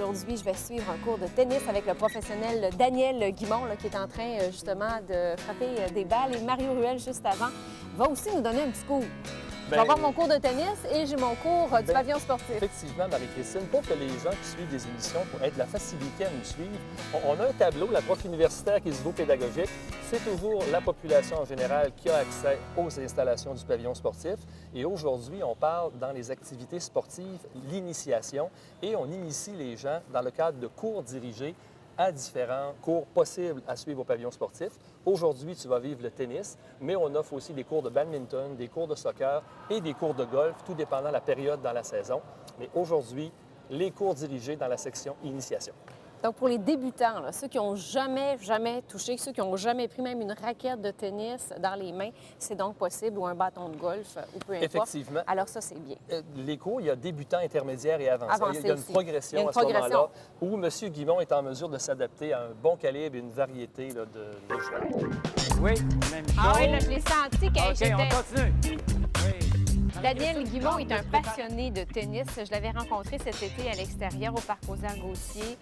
Aujourd'hui, je vais suivre un cours de tennis avec le professionnel Daniel Guimond, là, qui est en train justement de frapper des balles. Et Mario Ruel, juste avant, va aussi nous donner un petit cours. Je vais avoir mon cours de tennis et j'ai mon cours du pavillon sportif. Effectivement, Marie-Christine, pour que les gens qui suivent des émissions pour être de la facilité à nous suivre, on a un tableau, la prof universitaire qui se vaut pédagogique. C'est toujours la population en général qui a accès aux installations du pavillon sportif. Et aujourd'hui, on parle dans les activités sportives, l'initiation, et on initie les gens dans le cadre de cours dirigés à différents cours possibles à suivre au pavillon sportif. Aujourd'hui, tu vas vivre le tennis, mais on offre aussi des cours de badminton, des cours de soccer et des cours de golf, tout dépendant de la période dans la saison. Mais aujourd'hui, les cours dirigés dans la section initiation. Donc, pour les débutants, là, ceux qui n'ont jamais touché, ceux qui n'ont jamais pris même une raquette de tennis dans les mains, c'est donc possible, ou un bâton de golf, ou peu importe. Effectivement. Alors ça, c'est bien. Les cours, il y a débutants, intermédiaires et avancés. Il y a une aussi. progression à ce moment-là où M. Guimond est en mesure de s'adapter à un bon calibre et une variété là, de joueurs. Oui, même chose. Ah oui, là, je l'ai senti quand j'étais... OK, on continue. Oui. Daniel Guimond est un passionné de tennis. Je l'avais rencontré cet été à l'extérieur au Parc Ozar-Gautier.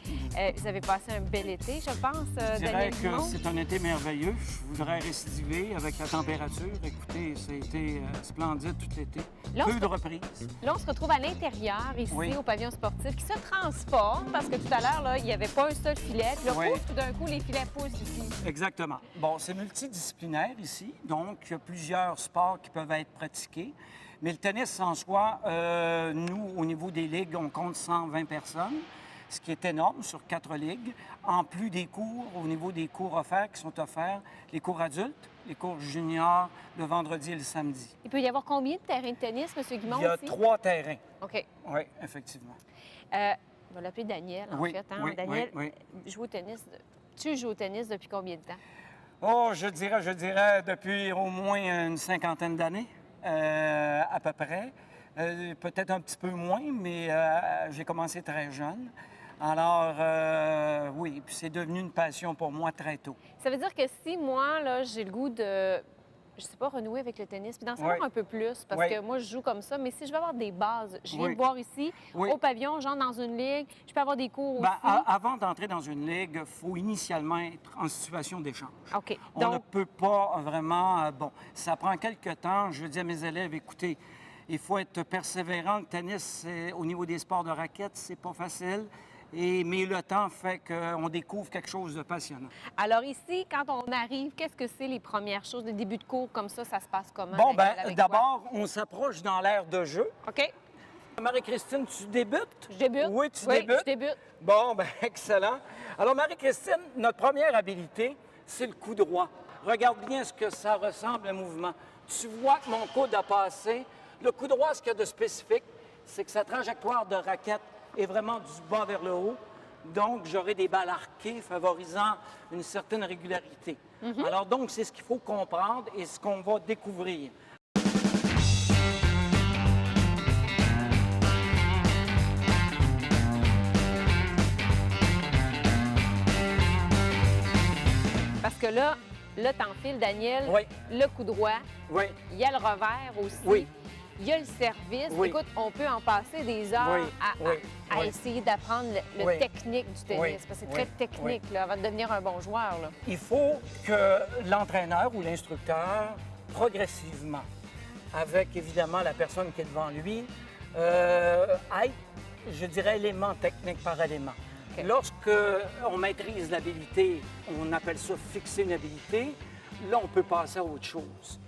Vous avez passé un bel été, je pense, Je dirais Daniel que Guimond. c'est un été merveilleux. Je voudrais récidiver avec la température. Écoutez, ça a été splendide tout l'été. Là, Peu de reprises. Là, on se retrouve à l'intérieur, ici, Oui. au pavillon sportif, qui se transporte, parce que tout à l'heure, là, il n'y avait pas un seul filet. Puis là, Oui. pouf, tout d'un coup, les filets poussent ici. Exactement. Bon, c'est multidisciplinaire ici, donc il y a plusieurs sports qui peuvent être pratiqués. Mais le tennis en soi, nous, au niveau des ligues, on compte 120 personnes, ce qui est énorme sur 4 ligues. En plus des cours, au niveau des cours offerts qui sont offerts, les cours adultes, les cours juniors, le vendredi et le samedi. Il peut y avoir combien de terrains de tennis, M. Guimond, Il y a ici? 3 terrains. OK. Oui, effectivement. On va l'appeler Daniel, en Oui, fait. Hein? oui, Daniel, oui, joue au tennis. Tu joues au tennis depuis combien de temps? Oh, je dirais depuis au moins une cinquantaine d'années, à peu près. Peut-être un petit peu moins, mais j'ai commencé très jeune. Alors, oui, puis c'est devenu une passion pour moi très tôt. Ça veut dire que si moi, là, j'ai le goût de, je sais pas, renouer avec le tennis, puis d'en savoir Oui. un peu plus, parce Oui. que moi, je joue comme ça, mais si je veux avoir des bases, je viens Oui. de voir ici, Oui. au pavillon, genre dans une ligue, je peux avoir des cours Ben, aussi. avant d'entrer dans une ligue, il faut initialement être en situation d'échange. OK. On ne Donc, peut pas vraiment... bon, ça prend quelques temps. Je dis à mes élèves, écoutez, il faut être persévérant. Le tennis, au niveau des sports de raquettes, c'est pas facile. Mais le temps fait qu'on découvre quelque chose de passionnant. alors ici, quand on arrive, qu'est-ce que c'est les premières choses, les débuts de cours comme ça se passe comment? Bon, Daniel, ben avec d'abord, on s'approche dans l'ère de jeu. toi? OK. Marie-Christine, tu débutes? Je débute. Oui, tu Oui, débutes? je débute. Bon, ben excellent. Alors, Marie-Christine, notre première habilité, c'est le coup droit. Regarde bien ce que ça ressemble, le mouvement. Tu vois que mon coude a passé. Le coup droit, ce qu'il y a de spécifique, c'est que sa trajectoire de raquette est vraiment du bas vers le haut. Donc, j'aurai des balles arquées favorisant une certaine régularité. Alors, donc, c'est ce qu'il faut comprendre et ce qu'on va découvrir. Parce que là t'enfiles, Daniel, Oui. le coup droit, Oui. il y a le revers aussi. Oui. Il y a le service. Oui. Écoute, on peut en passer des heures Oui, à oui, oui. essayer d'apprendre le Oui. technique du tennis. Oui, Parce que c'est oui, très technique là, avant de devenir un bon joueur. Là. Il faut que l'entraîneur ou l'instructeur, progressivement, avec évidemment la personne qui est devant lui, aille, je dirais, élément technique par élément. OK. Lorsque on maîtrise l'habilité, on appelle ça fixer une habilité, là, on peut passer à autre chose.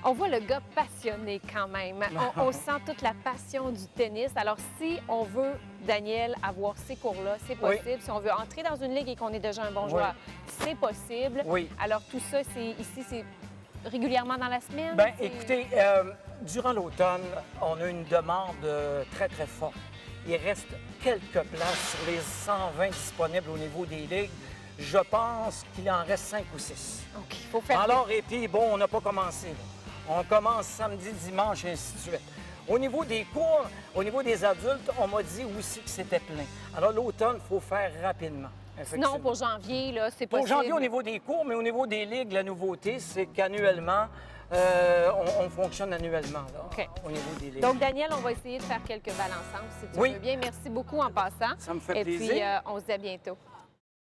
On voit le gars passionné quand même. On sent toute la passion du tennis. Alors, si on veut, Daniel, avoir ces cours-là, c'est possible. Oui. Si on veut entrer dans une ligue et qu'on est déjà un bon Oui. joueur, c'est possible. Oui. Alors, tout ça, c'est régulièrement dans la semaine? Bien, C'est- écoutez, durant l'automne, on a une demande très, très forte. Il reste quelques places sur les 120 disponibles au niveau des ligues. Je pense qu'il en reste 5 ou 6. OK, il faut faire... Alors, et puis, bon, on n'a pas commencé. Là. On commence samedi, dimanche, et ainsi de suite. Au niveau des cours, au niveau des adultes, on m'a dit aussi que c'était plein. Alors, l'automne, il faut faire rapidement. Sinon, pour janvier, là, c'est Pour possible. janvier, au niveau des cours, mais au niveau des ligues, la nouveauté, c'est qu'annuellement, on fonctionne annuellement là, OK. au niveau des livres. Donc, Daniel, on va essayer de faire quelques balles ensemble, si tu Oui. veux bien. Merci beaucoup en passant. Ça me fait Et plaisir. puis, on se dit à bientôt.